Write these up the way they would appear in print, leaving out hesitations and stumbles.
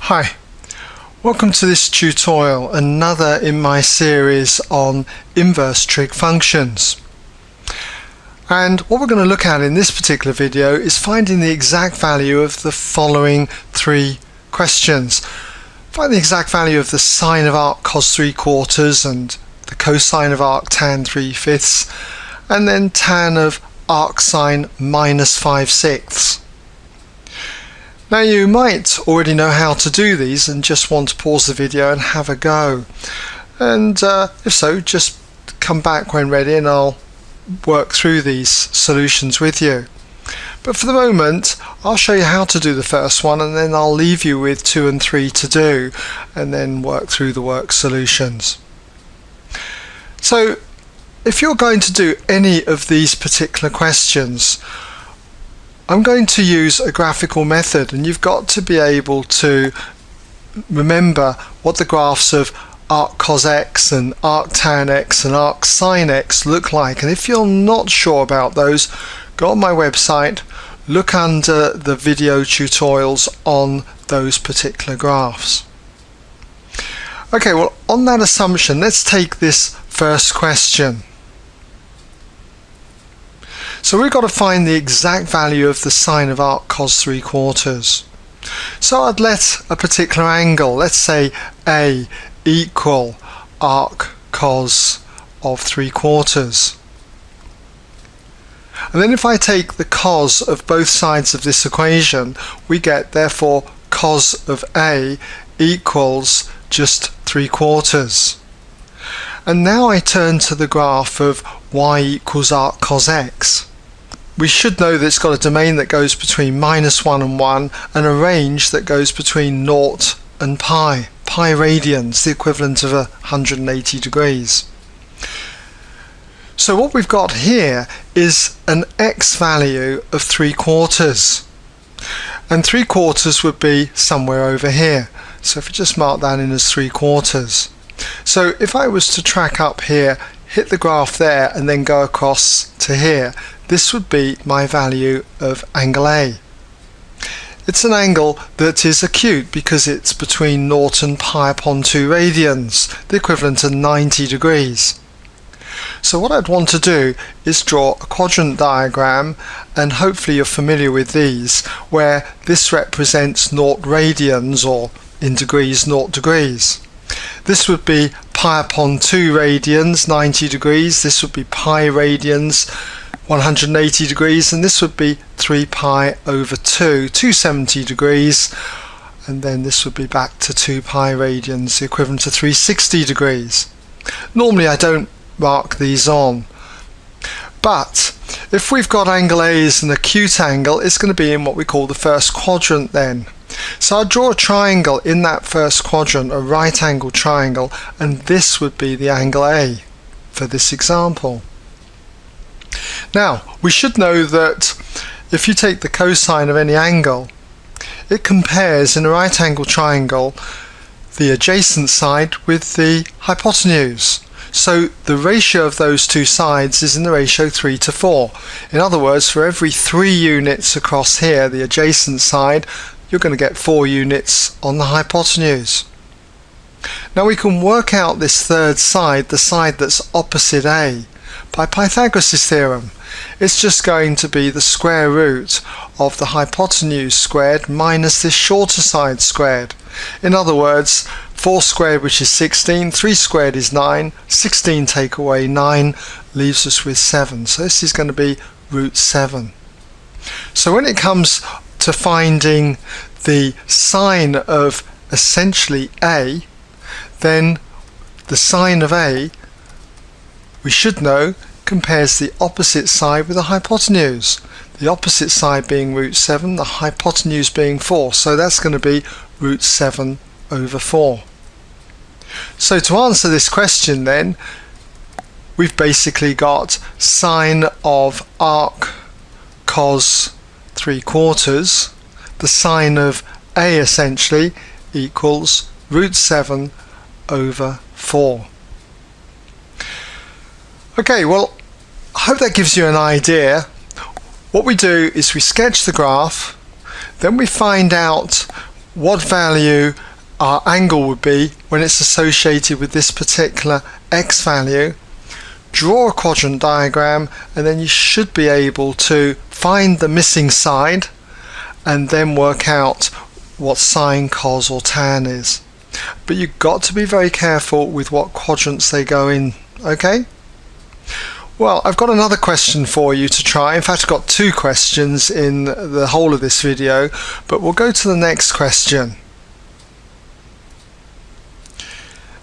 Hi, welcome to this tutorial, another in my series on inverse trig functions. And what we're going to look at in this particular video is finding the exact value of the following three questions. Find the exact value of the sine of arc cos 3/4 and the cosine of arc tan 3/5, and then tan of arc sine minus 5/6. Now you might already know how to do these and just want to pause the video and have a go. And if so, just come back when ready and I'll work through these solutions with you. But for the moment, I'll show you how to do the first one and then I'll leave you with 2 and 3 to do and then work through the work solutions. So if you're going to do any of these particular questions, I'm going to use a graphical method, and you've got to be able to remember what the graphs of arc cos x and arc tan x and arc sine x look like. And if you're not sure about those, go on my website, look under the video tutorials on those particular graphs. Okay, well, on that assumption, let's take this first question. So we've got to find the exact value of the sine of arc cos 3/4. So I'd let a particular angle, let's say A, equal arc cos of 3/4. And then if I take the cos of both sides of this equation, we get therefore cos of A equals just 3/4. And now I turn to the graph of y equals arc cos x. We should know that it's got a domain that goes between -1 and 1 and a range that goes between 0 and pi radians, the equivalent of 180 degrees. So what we've got here is an x value of 3/4, and 3/4 would be somewhere over here. So if we just mark that in as 3/4. So if I was to track up here, hit the graph there and then go across to here, this would be my value of angle A. It's an angle that is acute because it's between 0 and pi upon 2 radians, the equivalent of 90 degrees. So what I'd want to do is draw a quadrant diagram, and hopefully you're familiar with these, where this represents 0 radians, or in degrees 0 degrees. This would be pi upon 2 radians, 90 degrees. This would be pi radians, 180 degrees, and this would be 3 pi over 2, 270 degrees, and then this would be back to 2 pi radians, the equivalent to 360 degrees. Normally I don't mark these on, but if we've got angle A as an acute angle, it's going to be in what we call the first quadrant then. So I'll draw a triangle in that first quadrant, a right angle triangle, and this would be the angle A for this example. Now, we should know that if you take the cosine of any angle, it compares in a right angle triangle the adjacent side with the hypotenuse. So the ratio of those two sides is in the ratio 3 to 4. In other words, for every 3 units across here, the adjacent side, you're going to get 4 units on the hypotenuse. Now we can work out this third side, the side that's opposite A, by Pythagoras' theorem. It's just going to be the square root of the hypotenuse squared minus this shorter side squared. In other words, 4 squared, which is 16, 3 squared is 9, 16 take away 9 leaves us with 7. So this is going to be root 7. So when it comes to finding the sine of essentially A, then the sine of A, we should know, compares the opposite side with the hypotenuse. The opposite side being root 7, the hypotenuse being 4. So that's going to be root 7 over 4. So to answer this question then, we've basically got sine of arc cos 3/4, the sine of A essentially equals root 7 over 4. Okay, well, I hope that gives you an idea. What we do is we sketch the graph, then we find out what value our angle would be when it's associated with this particular x value, draw a quadrant diagram, and then you should be able to find the missing side and then work out what sine, cos or tan is. But you've got to be very careful with what quadrants they go in, okay? Well, I've got another question for you to try. In fact, I've got two questions in the whole of this video, but we'll go to the next question.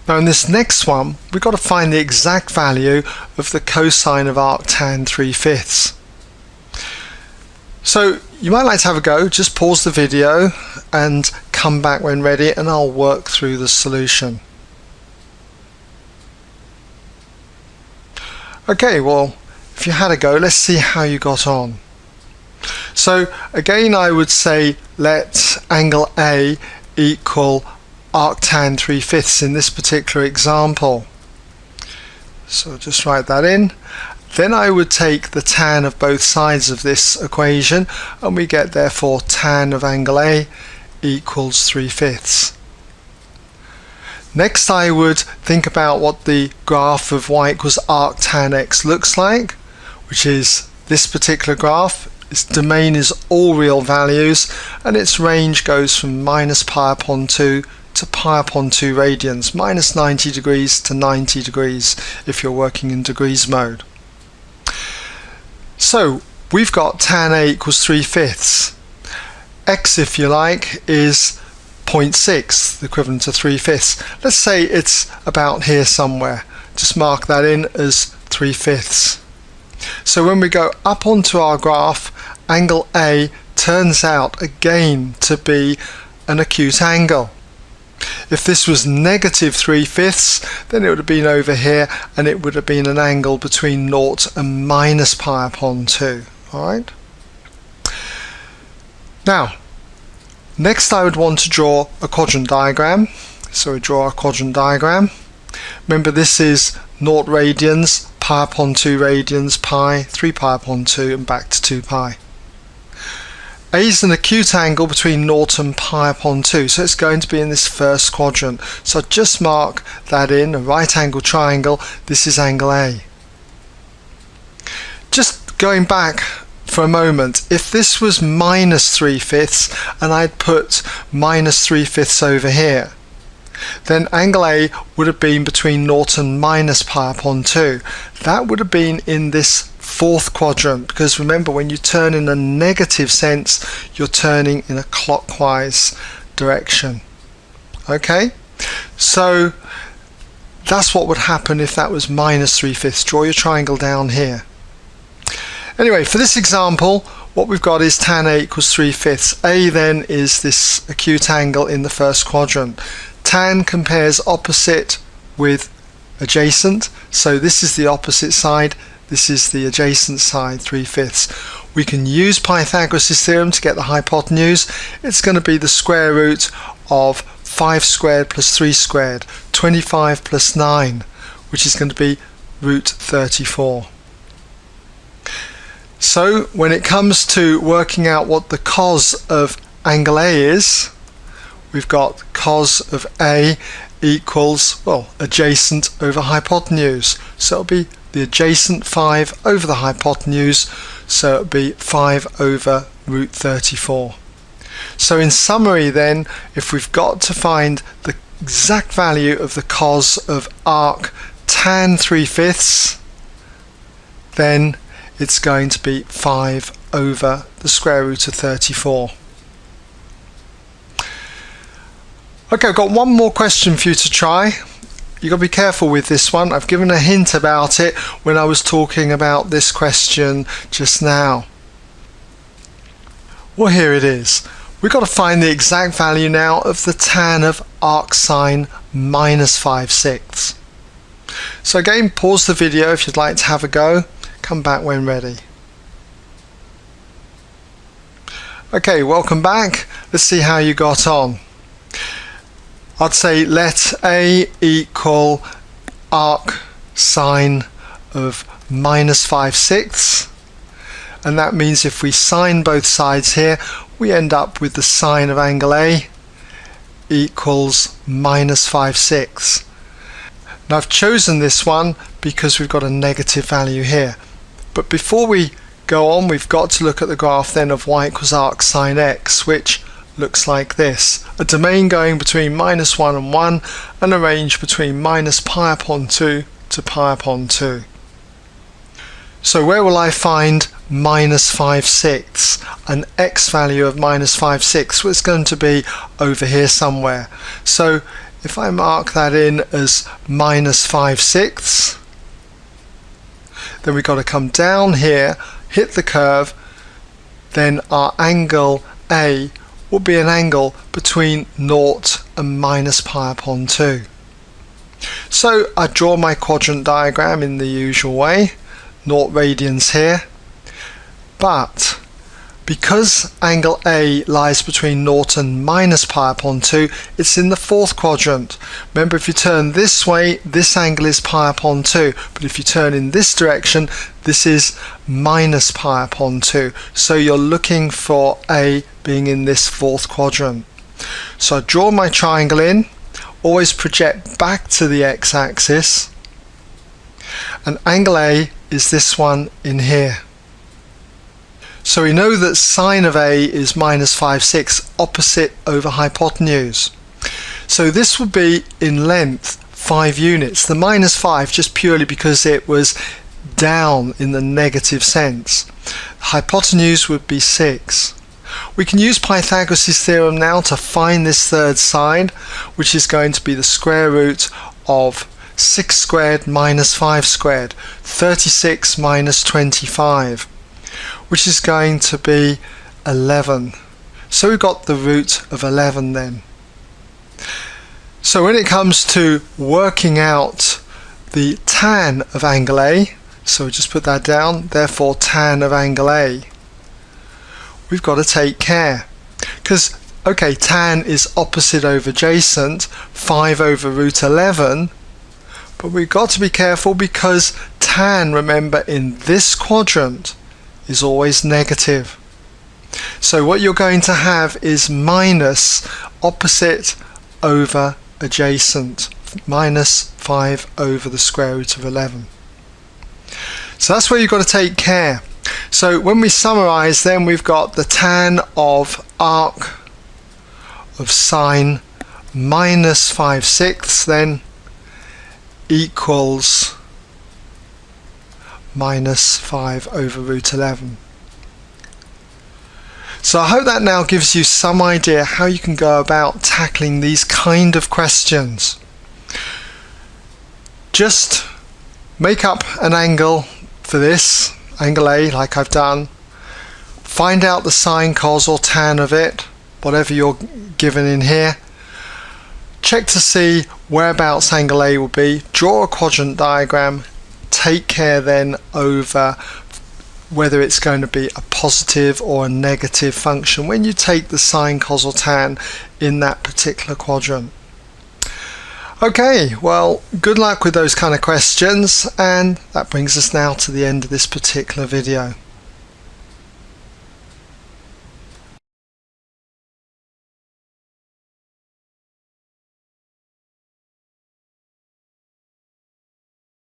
Now in this next one, we've got to find the exact value of the cosine of arctan 3/5. So you might like to have a go, just pause the video and come back when ready and I'll work through the solution. Okay, well, if you had a go, let's see how you got on. So again, I would say let angle A equal arctan 3/5 in this particular example. So just write that in. Then I would take the tan of both sides of this equation and we get therefore tan of angle A equals 3/5. Next I would think about what the graph of y equals arctan x looks like, which is this particular graph. Its domain is all real values and its range goes from minus pi upon 2 to pi upon 2 radians, minus 90 degrees to 90 degrees if you're working in degrees mode. So we've got tan A equals 3/5. X, if you like, is 0.6, the equivalent to 3/5. Let's say it's about here somewhere. Just mark that in as 3/5. So when we go up onto our graph, angle A turns out again to be an acute angle. If this was negative 3/5, then it would have been over here and it would have been an angle between 0 and minus pi upon 2. Alright? Now, next I would want to draw a quadrant diagram. So we draw a quadrant diagram. Remember, this is 0 radians, pi upon 2 radians, pi, 3 pi upon 2 and back to 2 pi. A is an acute angle between 0 and pi upon 2, so it's going to be in this first quadrant. So just mark that in, a right angle triangle. This is angle A. Just going back for a moment, if this was minus 3/5 and I'd put minus 3/5 over here, then angle A would have been between 0 and minus pi upon 2. That would have been in this fourth quadrant, because remember, when you turn in a negative sense, you're turning in a clockwise direction. Okay, so that's what would happen if that was minus 3/5. Draw your triangle down here. Anyway, for this example, what we've got is tan A equals 3/5. A then is this acute angle in the first quadrant. Tan compares opposite with adjacent, so this is the opposite side, this is the adjacent side, 3/5. We can use Pythagoras' theorem to get the hypotenuse. It's going to be the square root of 5 squared plus 3 squared, 25 plus 9, which is going to be root 34. So when it comes to working out what the cos of angle A is, we've got cos of A equals, well, adjacent over hypotenuse. So it'll be the adjacent 5 over the hypotenuse, so it'll be 5 over root 34. So in summary then, if we've got to find the exact value of the cos of arc tan 3/5, then it's going to be 5 over the square root of 34. Okay, I've got one more question for you to try. You've got to be careful with this one. I've given a hint about it when I was talking about this question just now. Well, here it is. We've got to find the exact value now of the tan of arcsine minus 5/6. So again, pause the video if you'd like to have a go. Come back when ready. Okay, welcome back. Let's see how you got on. I'd say let A equal arc sine of minus 5/6, and that means if we sine both sides here, we end up with the sine of angle A equals minus 5/6. Now I've chosen this one because we've got a negative value here. But before we go on, we've got to look at the graph then of y equals arcsine x, which looks like this. A domain going between minus 1 and 1, and a range between minus pi upon 2 to pi upon 2. So where will I find minus 5/6? An x value of minus 5/6, well, it's going to be over here somewhere. So if I mark that in as minus 5/6, then we've got to come down here, hit the curve, then our angle A will be an angle between 0 and minus pi upon 2. So I draw my quadrant diagram in the usual way, 0 radians here, but because angle A lies between 0 and minus pi upon 2, it's in the fourth quadrant. Remember, if you turn this way, this angle is pi upon 2, but if you turn in this direction, this is minus pi upon 2. So you're looking for A being in this fourth quadrant. So I draw my triangle in, always project back to the x-axis, and angle A is this one in here. So we know that sine of A is minus 5/6, opposite over hypotenuse. So this will be in length 5 units. The minus 5 just purely because it was down in the negative sense. Hypotenuse would be 6. We can use Pythagoras' theorem now to find this third side, which is going to be the square root of 6 squared minus 5 squared, 36 minus 25. Which is going to be 11. So we've got the root of 11 then. So when it comes to working out the tan of angle A, so we just put that down, therefore tan of angle A, we've got to take care. Because, okay, tan is opposite over adjacent, 5 over root 11, but we've got to be careful because tan, remember, in this quadrant is always negative. So what you're going to have is minus opposite over adjacent, minus 5 over the square root of 11. So that's where you've got to take care. So when we summarize, then we've got the tan of arc of sine minus 5/6 then equals minus 5 over root 11. So I hope that now gives you some idea how you can go about tackling these kind of questions. Just make up an angle for this, angle A, like I've done. Find out the sine, cos or tan of it, whatever you're given in here. Check to see whereabouts angle A will be. Draw a quadrant diagram. Take care then over whether it's going to be a positive or a negative function when you take the sine, cos or tan in that particular quadrant. Okay, well, good luck with those kind of questions, and that brings us now to the end of this particular video.